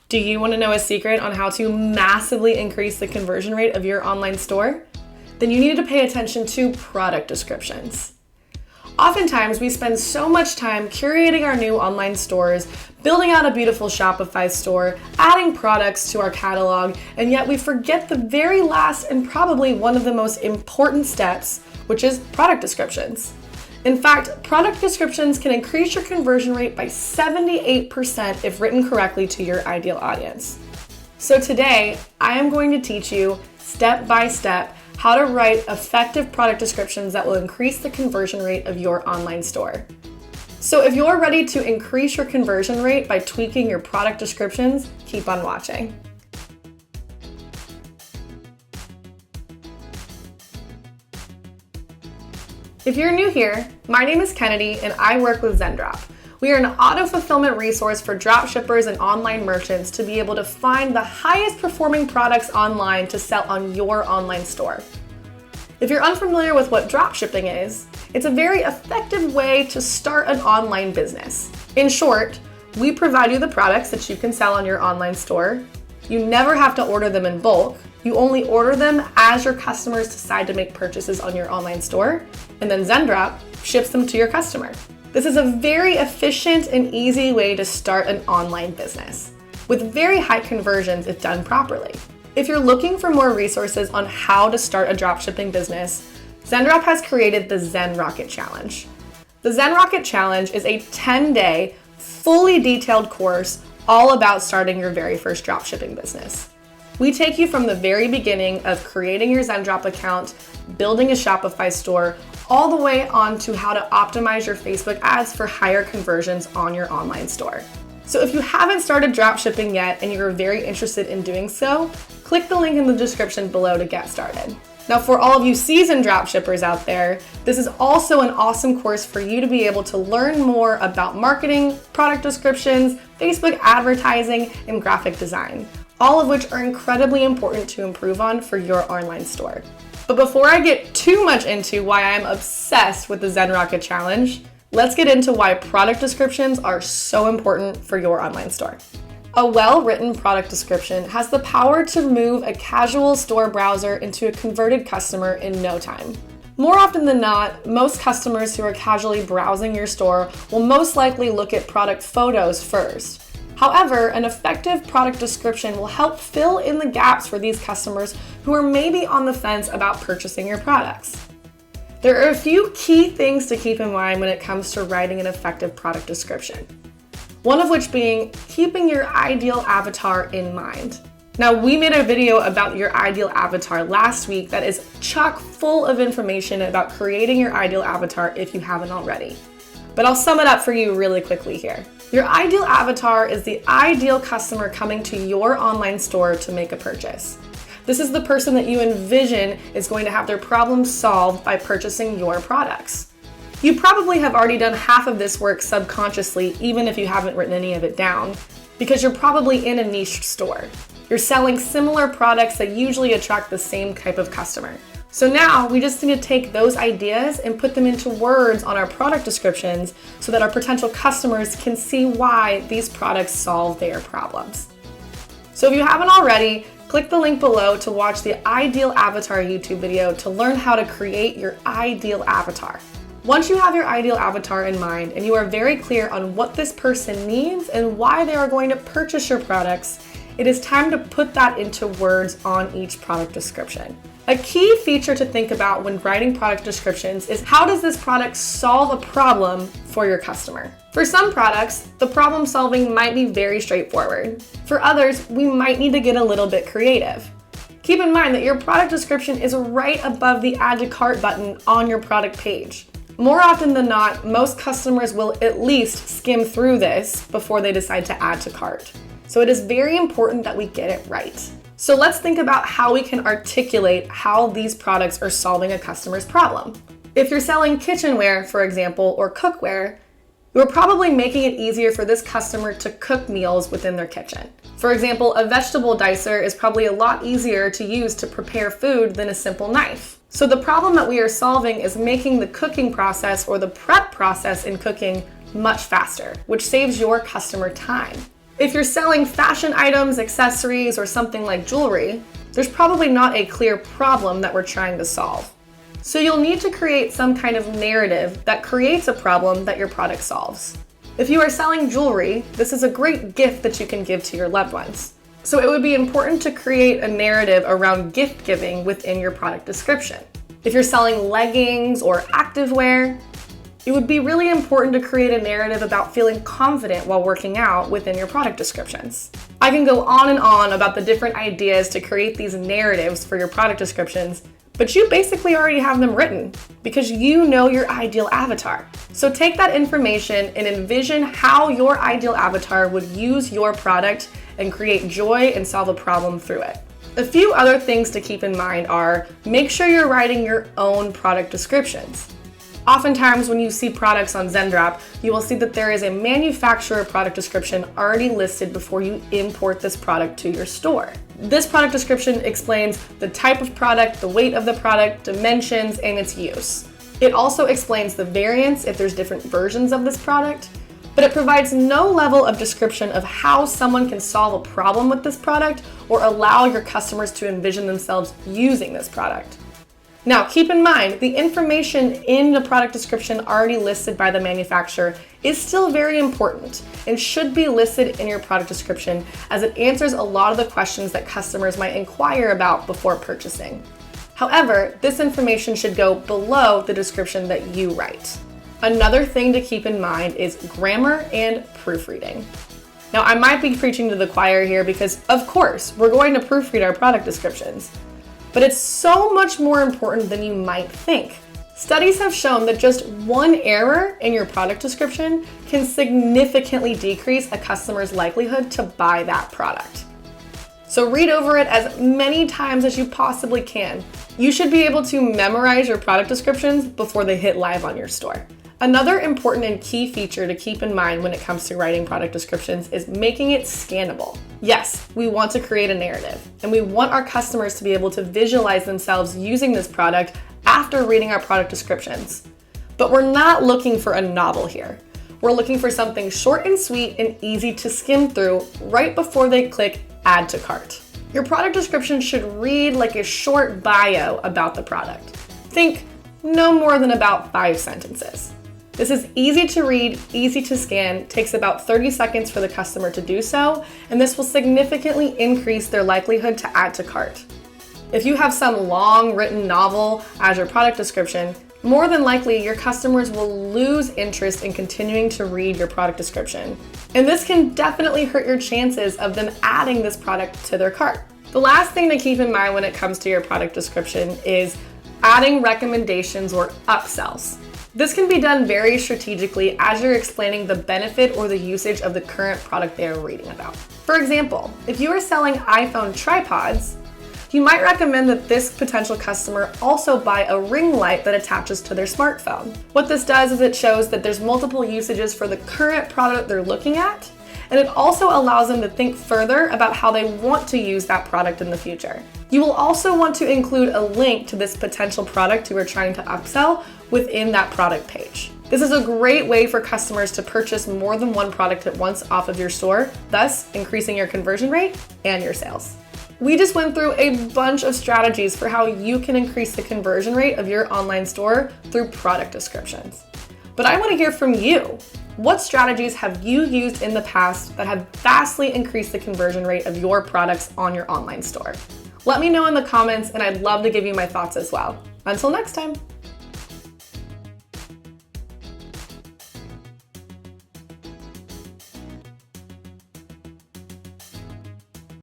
Do you want to know a secret on how to massively increase the conversion rate of your online store? Then you need to pay attention to product descriptions. Oftentimes, we spend so much time curating our new online stores, building out a beautiful Shopify store, adding products to our catalog, and yet we forget the very last and probably one of the most important steps, which is product descriptions. In fact, product descriptions can increase your conversion rate by 78% if written correctly to your ideal audience. So today, I am going to teach you step by step how to write effective product descriptions that will increase the conversion rate of your online store. So if you're ready to increase your conversion rate by tweaking your product descriptions, keep on watching. If you're new here, my name is Kennedy and I work with Zendrop. We are an auto-fulfillment resource for dropshippers and online merchants to be able to find the highest performing products online to sell on your online store. If you're unfamiliar with what dropshipping is, it's a very effective way to start an online business. In short, we provide you the products that you can sell on your online store. You never have to order them in bulk. You only order them as your customers decide to make purchases on your online store, and then Zendrop ships them to your customer. This is a very efficient and easy way to start an online business, with very high conversions if done properly. If you're looking for more resources on how to start a dropshipping business, Zendrop has created the Zen Rocket Challenge. The Zen Rocket Challenge is a 10-day, fully detailed course all about starting your very first dropshipping business. We take you from the very beginning of creating your Zendrop account, building a Shopify store, all the way on to how to optimize your Facebook ads for higher conversions on your online store. So if you haven't started dropshipping yet and you're very interested in doing so, click the link in the description below to get started. Now for all of you seasoned dropshippers out there, this is also an awesome course for you to be able to learn more about marketing, product descriptions, Facebook advertising, and graphic design, all of which are incredibly important to improve on for your online store. But before I get too much into why I'm obsessed with the Zen Rocket Challenge, let's get into why product descriptions are so important for your online store. A well-written product description has the power to move a casual store browser into a converted customer in no time. More often than not, most customers who are casually browsing your store will most likely look at product photos first. However, an effective product description will help fill in the gaps for these customers who are maybe on the fence about purchasing your products. There are a few key things to keep in mind when it comes to writing an effective product description. One of which being keeping your ideal avatar in mind. Now, we made a video about your ideal avatar last week that is chock full of information about creating your ideal avatar if you haven't already. But I'll sum it up for you really quickly here. Your ideal avatar is the ideal customer coming to your online store to make a purchase. This is the person that you envision is going to have their problems solved by purchasing your products. You probably have already done half of this work subconsciously, even if you haven't written any of it down, because you're probably in a niche store. You're selling similar products that usually attract the same type of customer. So now we just need to take those ideas and put them into words on our product descriptions so that our potential customers can see why these products solve their problems. So if you haven't already, click the link below to watch the Ideal Avatar YouTube video to learn how to create your ideal avatar. Once you have your ideal avatar in mind and you are very clear on what this person needs and why they are going to purchase your products, it is time to put that into words on each product description. A key feature to think about when writing product descriptions is how does this product solve a problem for your customer? For some products, the problem solving might be very straightforward. For others, we might need to get a little bit creative. Keep in mind that your product description is right above the Add to Cart button on your product page. More often than not, most customers will at least skim through this before they decide to add to cart. So it is very important that we get it right. So let's think about how we can articulate how these products are solving a customer's problem. If you're selling kitchenware, for example, or cookware, you're probably making it easier for this customer to cook meals within their kitchen. For example, a vegetable dicer is probably a lot easier to use to prepare food than a simple knife. So the problem that we are solving is making the cooking process or the prep process in cooking much faster, which saves your customer time. If you're selling fashion items, accessories, or something like jewelry, there's probably not a clear problem that we're trying to solve. So you'll need to create some kind of narrative that creates a problem that your product solves. If you are selling jewelry, this is a great gift that you can give to your loved ones. So it would be important to create a narrative around gift giving within your product description. If you're selling leggings or activewear, it would be really important to create a narrative about feeling confident while working out within your product descriptions. I can go on and on about the different ideas to create these narratives for your product descriptions, but you basically already have them written because you know your ideal avatar. So take that information and envision how your ideal avatar would use your product and create joy and solve a problem through it. A few other things to keep in mind are, make sure you're writing your own product descriptions. Oftentimes when you see products on Zendrop, you will see that there is a manufacturer product description already listed before you import this product to your store. This product description explains the type of product, the weight of the product, dimensions, and its use. It also explains the variants if there's different versions of this product, but it provides no level of description of how someone can solve a problem with this product or allow your customers to envision themselves using this product. Now, keep in mind, the information in the product description already listed by the manufacturer is still very important and should be listed in your product description, as it answers a lot of the questions that customers might inquire about before purchasing. However, this information should go below the description that you write. Another thing to keep in mind is grammar and proofreading. Now, I might be preaching to the choir here because, of course, we're going to proofread our product descriptions. But it's so much more important than you might think. Studies have shown that just one error in your product description can significantly decrease a customer's likelihood to buy that product. So read over it as many times as you possibly can. You should be able to memorize your product descriptions before they hit live on your store. Another important and key feature to keep in mind when it comes to writing product descriptions is making it scannable. Yes, we want to create a narrative, and we want our customers to be able to visualize themselves using this product after reading our product descriptions. But we're not looking for a novel here. We're looking for something short and sweet and easy to skim through right before they click Add to Cart. Your product description should read like a short bio about the product. Think no more than about 5 sentences. This is easy to read, easy to scan, takes about 30 seconds for the customer to do so, and this will significantly increase their likelihood to add to cart. If you have some long written novel as your product description, more than likely your customers will lose interest in continuing to read your product description. And this can definitely hurt your chances of them adding this product to their cart. The last thing to keep in mind when it comes to your product description is adding recommendations or upsells. This can be done very strategically as you're explaining the benefit or the usage of the current product they are reading about. For example, if you are selling iPhone tripods, you might recommend that this potential customer also buy a ring light that attaches to their smartphone. What this does is it shows that there's multiple usages for the current product they're looking at, and it also allows them to think further about how they want to use that product in the future. You will also want to include a link to this potential product you are trying to upsell within that product page. This is a great way for customers to purchase more than one product at once off of your store, thus increasing your conversion rate and your sales. We just went through a bunch of strategies for how you can increase the conversion rate of your online store through product descriptions. But I want to hear from you. What strategies have you used in the past that have vastly increased the conversion rate of your products on your online store? Let me know in the comments, and I'd love to give you my thoughts as well. Until next time.